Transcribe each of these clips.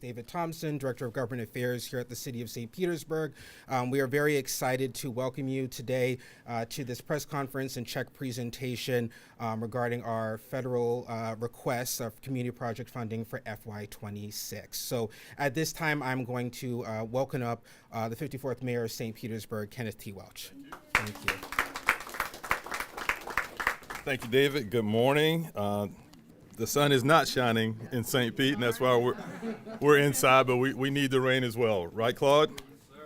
David Thompson, Director of Government Affairs here at the City of St. Petersburg. We are very excited to welcome you today to this press conference and check presentation regarding our federal requests of community project funding for FY26. So at this time, I'm going to welcome up the 54th Mayor of St. Petersburg, Kenneth T. Welch. Thank you. Thank you, David. Good morning. The sun is not shining in St. Pete, and that's why we're inside, but we need the rain as well. Right, Claude? Yes, sir.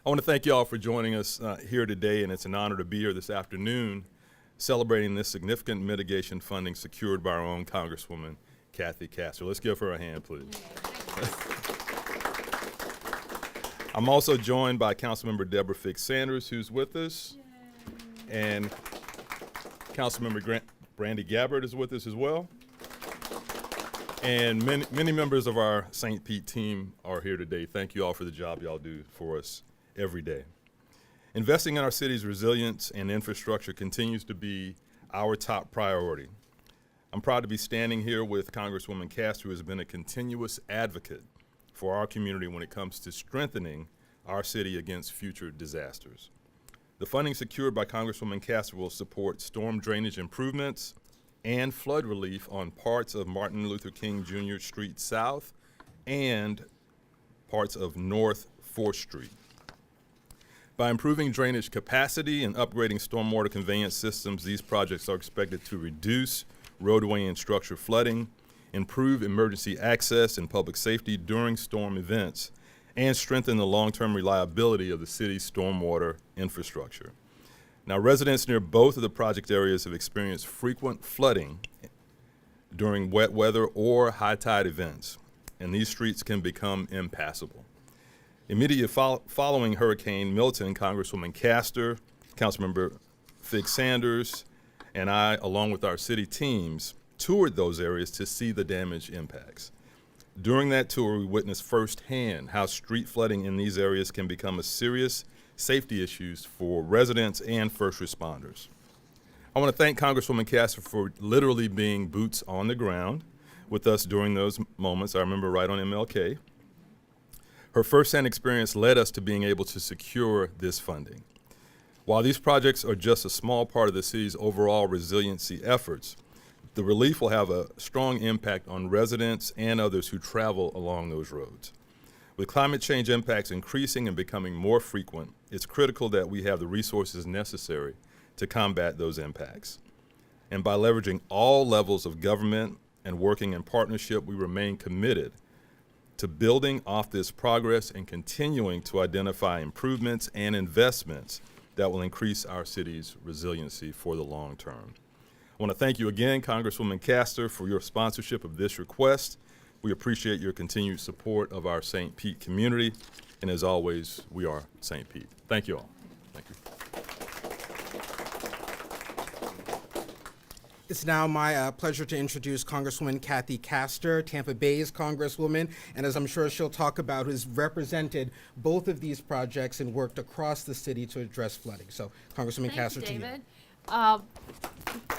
I want to thank you all for joining us here today, and it's an honor to be here this afternoon celebrating this significant mitigation funding secured by our own Congresswoman, Kathy Castor. Let's give her a hand, please. I'm also joined by Councilmember Deborah Fix-Sanders, who's with us, and Councilmember Brandy Gabbard is with us as well. And many members of our St. Pete team are here today. Thank you all for the job y'all do for us every day. Investing in our city's resilience and infrastructure continues to be our top priority. I'm proud to be standing here with Congresswoman Castor, who has been a continuous advocate for our community when it comes to strengthening our city against future disasters. The funding secured by Congresswoman Castor will support storm drainage improvements and flood relief on parts of Martin Luther King Jr. Street South and parts of North 4th Street. By improving drainage capacity and upgrading stormwater conveyance systems, these projects are expected to reduce roadway and structure flooding, improve emergency access and public safety during storm events, and strengthen the long-term reliability of the city's stormwater infrastructure. Now, residents near both of the project areas have experienced frequent flooding during wet weather or high tide events, and these streets can become impassable. Immediately following Hurricane Milton, Congresswoman Castor, Councilmember Fix-Sanders, and I, along with our city teams, toured those areas to see the damage impacts. During that tour, we witnessed firsthand how street flooding in these areas can become a serious safety issue for residents and first responders. I want to thank Congresswoman Castor for literally being boots on the ground with us during those moments. I remember right on MLK. Her firsthand experience led us to being able to secure this funding. While these projects are just a small part of the city's overall resiliency efforts, the relief will have a strong impact on residents and others who travel along those roads. With climate change impacts increasing and becoming more frequent, it's critical that we have the resources necessary to combat those impacts. And by leveraging all levels of government and working in partnership, we remain committed to building off this progress and continuing to identify improvements and investments that will increase our city's resiliency for the long term. I want to thank you again, Congresswoman Castor, for your sponsorship of this request. We appreciate your continued support of our St. Pete community. And as always, we are St. Pete. Thank you all. Thank you. It's now my pleasure to introduce Congresswoman Kathy Castor, Tampa Bay's Congresswoman, and as I'm sure she'll talk about, who's represented both of these projects and worked across the city to address flooding. So, Congresswoman Castor, to you.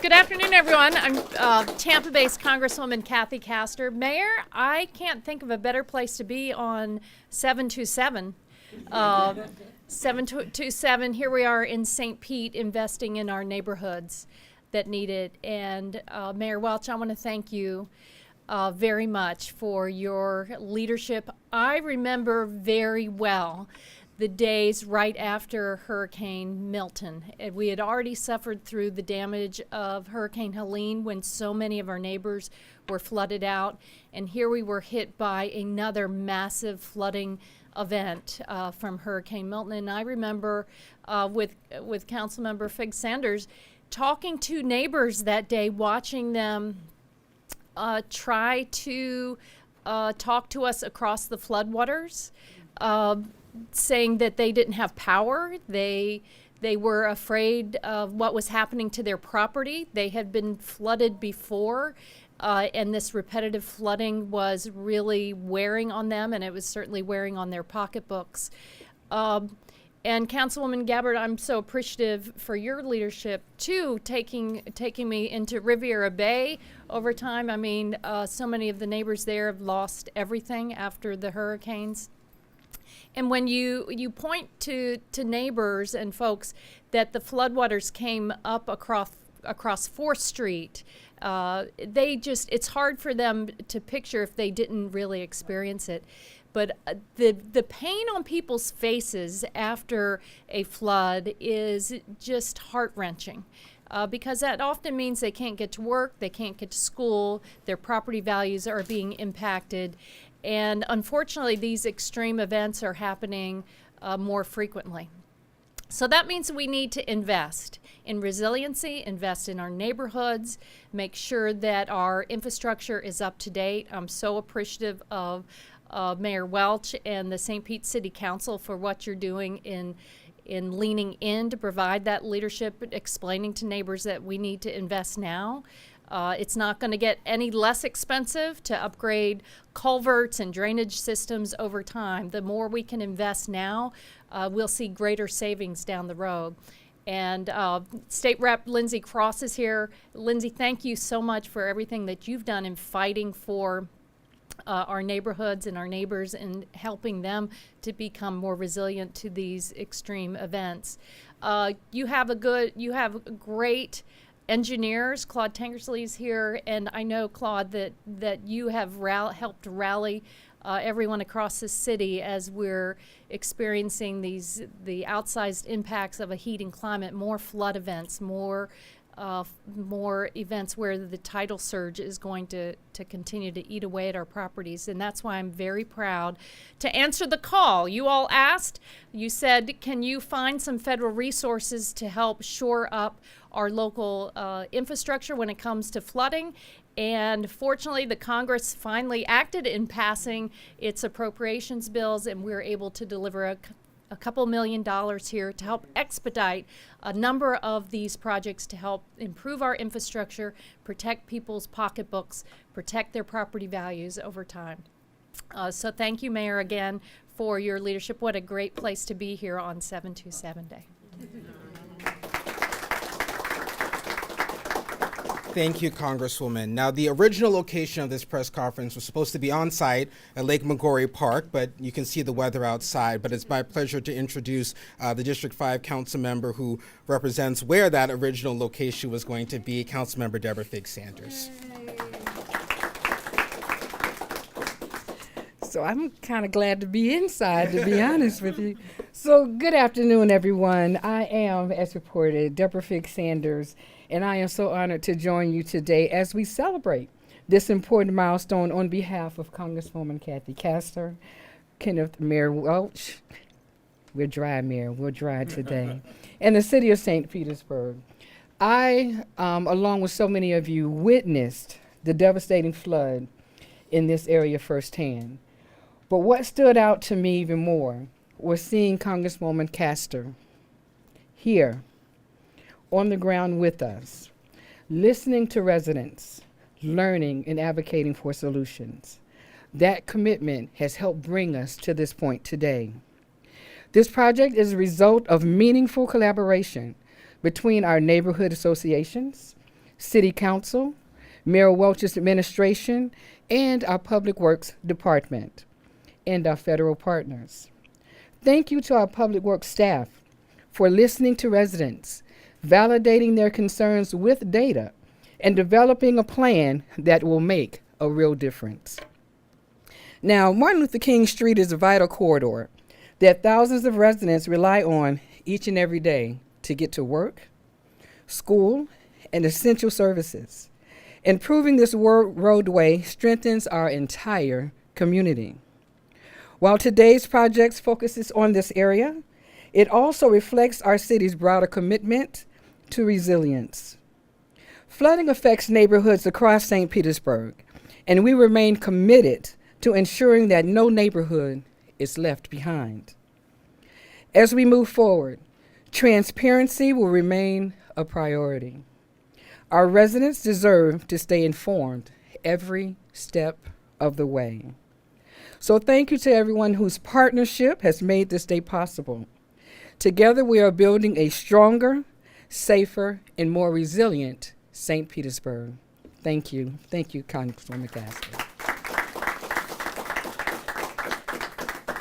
Good afternoon, everyone. I'm Tampa Bay's Congresswoman Kathy Castor. Mayor, I can't think of a better place to be on 727. 727, here we are in St. Pete investing in our neighborhoods that need it. And Mayor Welch, I want to thank you very much for your leadership. I remember very well the days right after Hurricane Milton. We had already suffered through the damage of Hurricane Helene when so many of our neighbors were flooded out. And here we were hit by another massive flooding event from Hurricane Milton. And I remember with Councilmember Fix-Sanders talking to neighbors that day, watching them try to talk to us across the floodwaters, saying that they didn't have power. They were afraid of what was happening to their property. They had been flooded before, and this repetitive flooding was really wearing on them, and it was certainly wearing on their pocketbooks. And And Councilwoman Gabbard, I'm so appreciative for your leadership too, taking me into Riviera Bay over time. I mean, so many of the neighbors there have lost everything after the hurricanes. And when you point to neighbors and folks that the floodwaters came up across 4th Street, it's hard for them to picture if they didn't really experience it. But the pain on people's faces after a flood is just heart-wrenching. Because that often means they can't get to work, they can't get to school, their property values are being impacted. And unfortunately, these extreme events are happening more frequently. So that means we need to invest in resiliency, invest in our neighborhoods, make sure that our infrastructure is up to date. I'm so appreciative of Mayor Welch and the St. Pete City Council for what you're doing in leaning in to provide that leadership, explaining to neighbors that we need to invest now. It's not going to get any less expensive to upgrade culverts and drainage systems over time. The more we can invest now, we'll see greater savings down the road. And State Rep Lindsay Cross is here. Lindsay, thank you so much for everything that you've done in fighting for our neighborhoods and our neighbors and helping them to become more resilient to these extreme events. You have great engineers. Claude Tankersley's here, and I know, Claude, that you have helped rally everyone across the city as we're experiencing the outsized impacts of a heating climate, more flood events, more events where the tidal surge is going to continue to eat away at our properties. And that's why I'm very proud to answer the call. You all asked, you said, can you find some federal resources to help shore up our local infrastructure when it comes to flooding? And fortunately, the Congress finally acted in passing its appropriations bills, and we were able to deliver a couple $1 million here to help expedite a number of these projects to help improve our infrastructure, protect people's pocketbooks, protect their property values over time. So thank you, Mayor, again, for your leadership. What a great place to be here on 727 Day. Thank you, Congresswoman. Now, the original location of this press conference was supposed to be on site at Lake Magori Park, but you can see the weather outside. But it's my pleasure to introduce the District 5 council member who represents where that original location was going to be, Councilmember Deborah Figgs Sanders. So I'm kind of glad to be inside, to be honest with you. So good afternoon, everyone. I am, as reported, Deborah Figgs Sanders, and I am so honored to join you today as we celebrate this important milestone on behalf of Congresswoman Kathy Castor, Kenneth Mayor Welch. We're dry, Mayor. We're dry today. And the city of St. Petersburg. I, along with so many of you, witnessed the devastating flood in this area firsthand. But what stood out to me even more was seeing Congresswoman Castor here on the ground with us, listening to residents, learning and advocating for solutions. That commitment has helped bring us to this point today. This project is a result of meaningful collaboration between our neighborhood associations, City Council, Mayor Welch's administration, and our Public Works Department, and our federal partners. Thank you to our Public Works staff for listening to residents, validating their concerns with data, and developing a plan that will make a real difference. Now, Martin Luther King Street is a vital corridor that thousands of residents rely on each and every day to get to work, school, and essential services. Improving this roadway strengthens our entire community. While today's project focuses on this area, it also reflects our city's broader commitment to resilience. Flooding affects neighborhoods across St. Petersburg, and we remain committed to ensuring that no neighborhood is left behind. As we move forward, transparency will remain a priority. Our residents deserve to stay informed every step of the way. So thank you to everyone whose partnership has made this day possible. Together, we are building a stronger, safer, and more resilient St. Petersburg. Thank you. Thank you, Congresswoman Casper.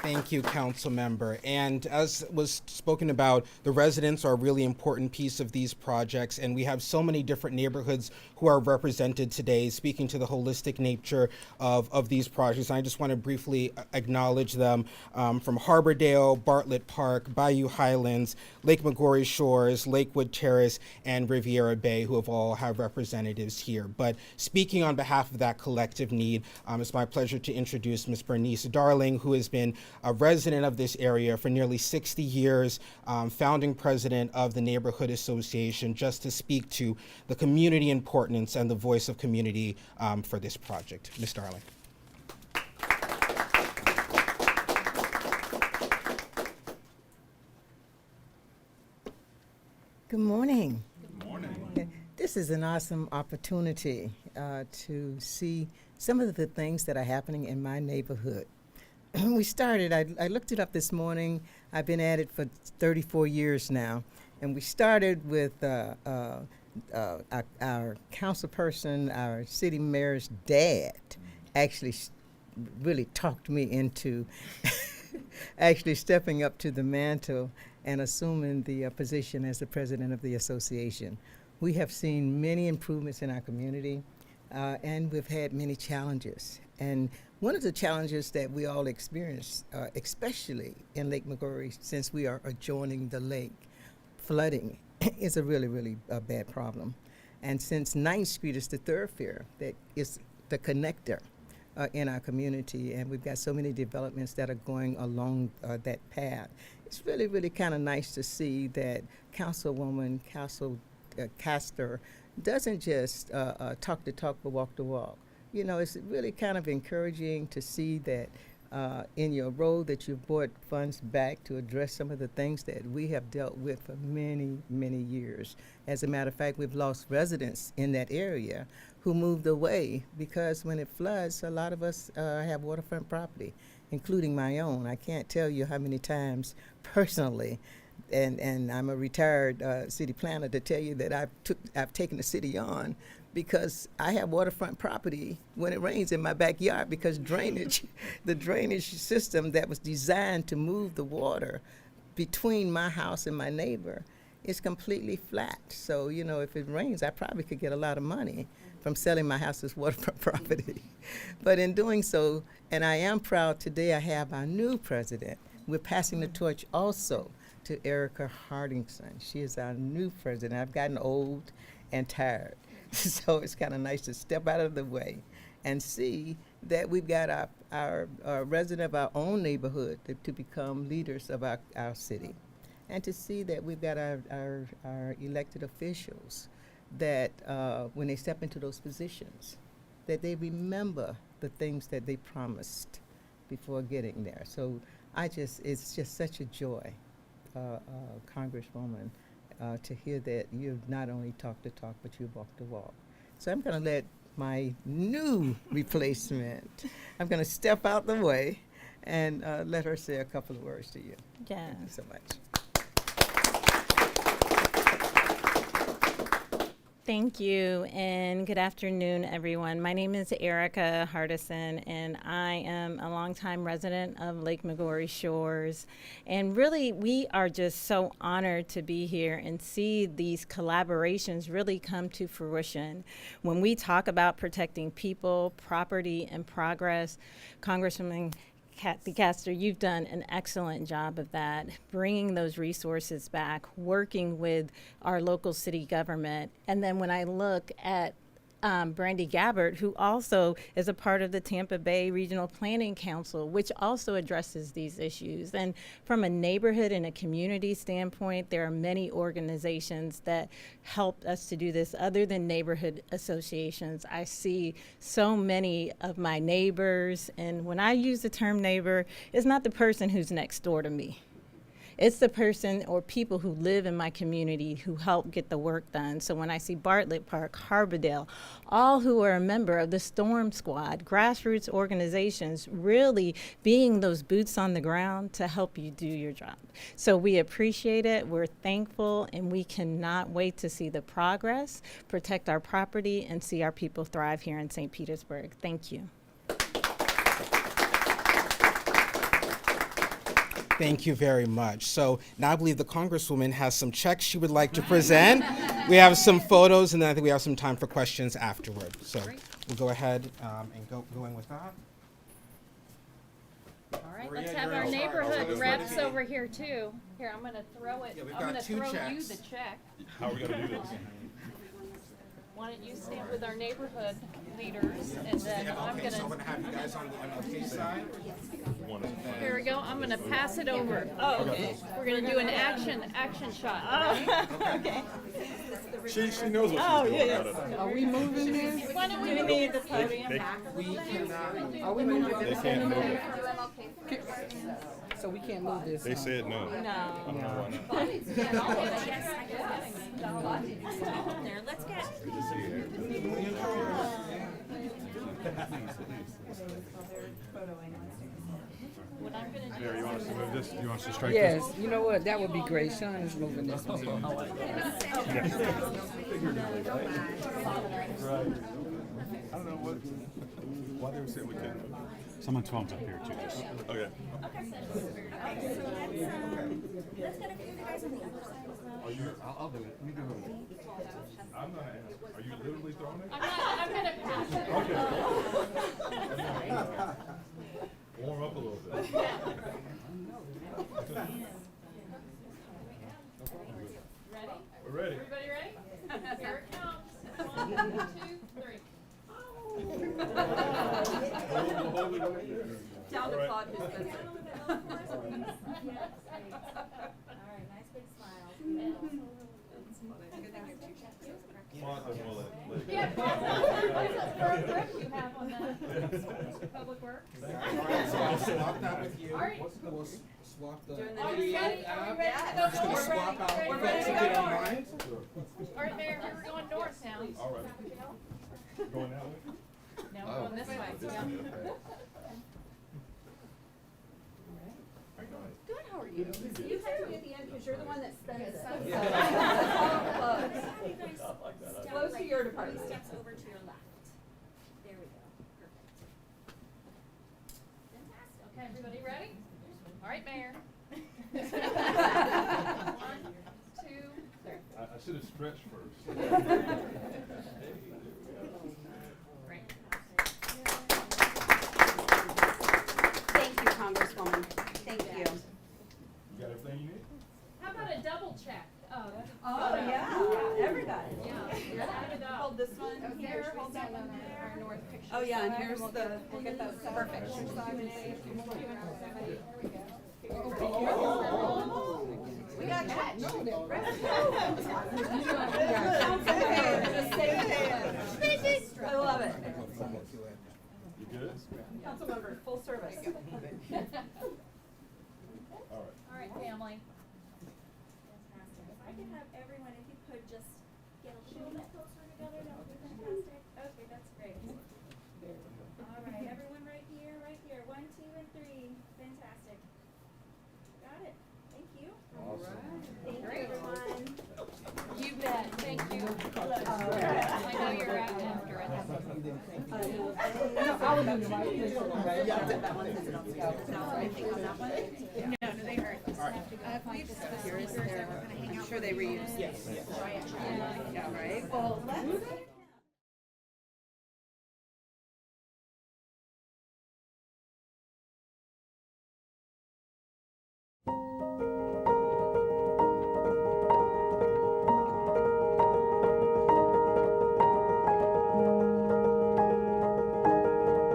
Thank you, Council Member. And as was spoken about, the residents are a really important piece of these projects, and we have so many different neighborhoods who are represented today, speaking to the holistic nature of these projects. And I just want to briefly acknowledge them from Harbordale, Bartlett Park, Bayou Highlands, Lake McGorry Shores, Lakewood Terrace, and Riviera Bay, who have representatives here. But speaking on behalf of that collective need, it's my pleasure to introduce Ms. Bernice Darling, who has been a resident of this area for nearly 60 years, founding president of the Neighborhood Association, just to speak to the community importance and the voice of community for this project. Ms. Darling. Good morning. Good morning. This is an awesome opportunity to see some of the things that are happening in my neighborhood. We started, I looked it up this morning. I've been at it for 34 years now. And we started with our council person, our city mayor's dad, actually really talked me into actually stepping up to the mantle and assuming the position as the president of the association. We have seen many improvements in our community, and we've had many challenges. And one of the challenges that we all experience, especially in Lake McGorry, since we are adjoining the lake, flooding is a really, really bad problem. And since 9th Street is the thoroughfare that is the connector in our community, and we've got so many developments that are going along that path, it's really, really kind of nice to see that Councilwoman Castor doesn't just talk the talk but walk the walk. You know, it's really kind of encouraging to see that in your role that you've brought funds back to address some of the things that we have dealt with for many, many years. As a matter of fact, we've lost residents in that area who moved away because when it floods, a lot of us have waterfront property, including my own. I can't tell you how many times personally, and I'm a retired city planner, to tell you that I've taken the city on because I have waterfront property when it rains in my backyard because drainage, the drainage system that was designed to move the water between my house and my neighbor is completely flat. So, you know, if it rains, I probably could get a lot of money from selling my house as waterfront property. But in doing so, and I am proud today I have our new president. We're passing the torch also to Erica Hardingson. She is our new president. I've gotten old and tired. So it's kind of nice to step out of the way and see that we've got our resident of our own neighborhood to become leaders of our city. And to see that we've got our elected officials that when they step into those positions, that they remember the things that they promised before getting there. So it's just such a joy, Congresswoman, to hear that you've not only talked the talk, but you've walked the walk. So I'm going to let my new replacement, I'm going to step out the way and let her say a couple of words to you. Yeah. Thank you so much. Thank you, and good afternoon, everyone. My name is Erica Hardison, and I am a longtime resident of Lake McGorry Shores. And really, we are just so honored to be here and see these collaborations really come to fruition. When we talk about protecting people, property, and progress, Congresswoman Castor, you've done an excellent job of that, bringing those resources back, working with our local city government. And then when I look at Brandy Gabbard, who also is a part of the Tampa Bay Regional Planning Council, which also addresses these issues. And from a neighborhood and a community standpoint, there are many organizations that help us to do this other than neighborhood associations. I see so many of my neighbors, and when I use the term neighbor, it's not the person who's next door to me. It's the person or people who live in my community who help get the work done. So when I see Bartlett Park, Harbordale, all who are a member of the Storm Squad, grassroots organizations, really being those boots on the ground to help you do your job. So we appreciate it, we're thankful, and we cannot wait to see the progress, protect our property, and see our people thrive here in St. Petersburg. Thank you. Thank you very much. So now I believe the Congresswoman has some checks she would like to present. We have some photos, and then I think we have some time for questions afterward. So we'll go ahead and go in with that. All right, Maria, let's have you're our in charge. neighborhood Okay. reps over here too. Here, I'm gonna throw it. Yeah, we've I'm got gonna two throw you checks. the check. How are we gonna do this? Why don't you stand with our neighborhood leaders, and then I'm Okay, so I'm gonna. gonna have you guys on the MLK side. Here we go. I'm gonna pass it over. Oh, okay. We're gonna do an action shot. Okay. She knows what she's doing. Are we moving this? Why don't we Do we need the podium? We cannot. Are we moving They this? can't move it. So we can't move this. They said no. I don't know why not. There, let's get. What I'm gonna do. Mary, you want us to move this? You want us to strike Yes, you know what? That would be great. Sean is moving this. I don't know why they were saying we couldn't move it. this? Someone's phone's up here too. Just Okay. Okay, so let's get a few of you guys on the other side as well. I'll do it. Let me go over there. I'm gonna ask, are you literally throwing it? I'm gonna pass it. Warm up a little bit. Ready? We're ready. Everybody ready? Here it comes. 1, 2, 3. Down to Claude who's good. All right, nice big smile. Come on, then we'll let it Yeah, go. what grip you have on that? Public Works? All right, so I'll swap that with you. All right. We'll swap the. Are we ready? Are we ready? I'm just gonna swap out We're folks ready if to you go. don't mind. All right, Mayor, we're going north now. All right. Going that way? Now we're going this way. Yeah. Good, how are you? You have to be at the end because you're the one that spends it. Close to your department. Steps over to your left. There we go. Perfect. Fantastic. Okay, everybody ready? All right, Mayor. 1, 2, 3. I should have stretched first. Great. Thank you, Congresswoman. Thank you. You got everything you need? How about a double check? Oh, yeah, everybody. Yeah. Set it up. Hold this one here, hold that one there. Oh, yeah, and here's the, we'll get those perfect. We got catch. Just say it. I love it. You good? Councilmember, full service. All right. All right, family. Fantastic. If I could have everyone, if you could just get a little bit closer together, that would be fantastic. Okay, that's great. All right, everyone right here, right here. 1, 2, and 3. Fantastic. Got it. Thank you. All right. Thank you, everyone. You bet. Thank you. I know you're out after it. I'm sure they reuse. Yes. Yeah, right. Well, let's